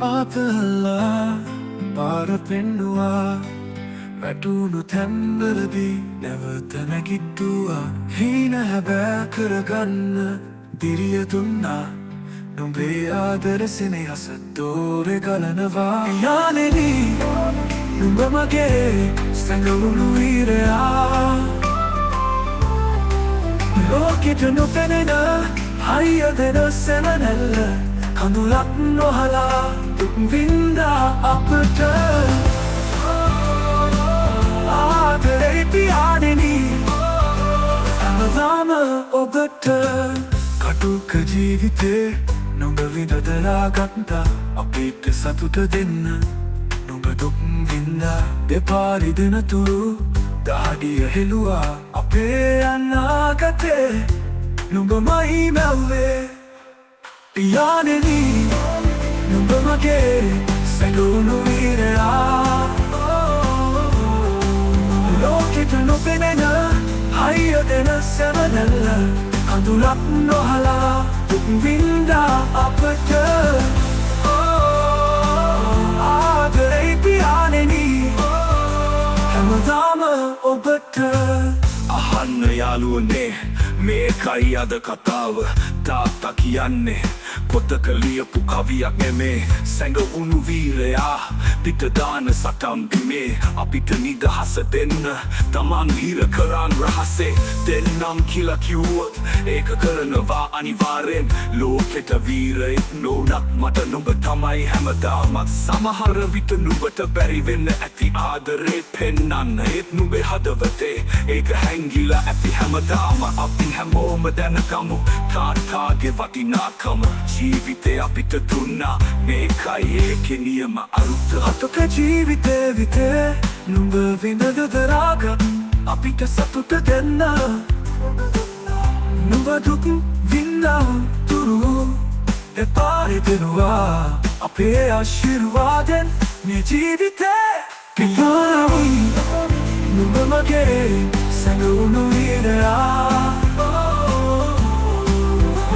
ආතල්ලා පාර පෙන්නුවා වැටුණු තැන්වලදී නැවත නැගිට්ටුවා හීන හැබෑ කරගන්න දිරිය දුන්නා නුඹේ ආදර සෙනෙහස දෝරේ ගලනවා යානෙනි නුඹ මගේ සැඟවුණු වීරයා ලෝකෙට නොපෙනෙන හයිය දෙන සෙවනැල්ල කඳුලක් නොහලා දුක් වින්දා අපට ආදරේ පියාණෙනි හැමදාම ඔබට කටුක ජීවිතේ නුඹ විඳදලා ගත්තා අපිට සතුට දෙන්න නුඹ දුක් වින්දා දෙපා රිදෙන තුරු දහඩිය හෙළුවා අපේ අනාගතේ නුඹමයි මැව්වේ පියාණෙනි නුඹ මගේ සැඟවුණු වීරයා ලෝකෙට නොපෙනෙන හයිය දෙන සෙවනැල්ල කඳුලක් නොහලා දුක් වින්දා අපට ආදරේ පියාණෙනි හැමදාම ඔබට අහන්න යාළුවනේ මේකයි අද කතාව තාත්තා කියන්නේ පොතක ලියපු කවියක් නෙමේ සැඟවුණු වීරයා පිට දාන සටන් බිමේ අපිට නිදහස දෙන්න තමන් හිර කරන් රහසේ දෙන්නම් කියලා කිව්වොත් ඒක කරනවා අනිවාර්යෙන් ලෝකෙට වීරයෙක් නොවුනත් මට නුඹ තමයි හැමදාමත් සමහර විට නුඹට බැරි වෙන්න ඇති ආදරේ පෙන්නන්න ඒත් නුඹේ හදවතේ ඒක හැංගිලා ඇති හැමදාම අපි හැමෝම දැනගමු තාත්තාගේ වටිනාකම ජීවිතේ අපිට දුන්නා මේකයි ඒකේ නියම අරුත අතක ජීවිතේ විතේ නුඹ විඳදරාගත් අපිට සතුට දෙන්න නුඹ දුක් වින්දා තුරු එපා හිතෙනවා අපේ ආශිර්වාදෙන් මේ ජීවිතේ පියාණෙනි නුඹ මගේ සැඟවුණු වීරයා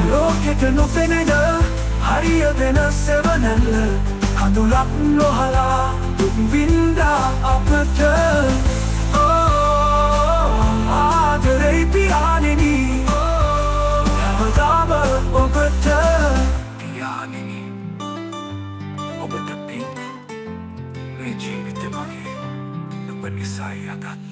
ලෝකෙට නොපෙනෙන හරිය දෙන සෙවනැල්ල කඳුලක් නොහලා දුක් වින්දා අපට ආදරේ පියාණෙනි හැමදාම ඔබට පියාණෙනි ඔබට පින් මේ ජීවිතේ මගේ නුඹ නිසායි අදත්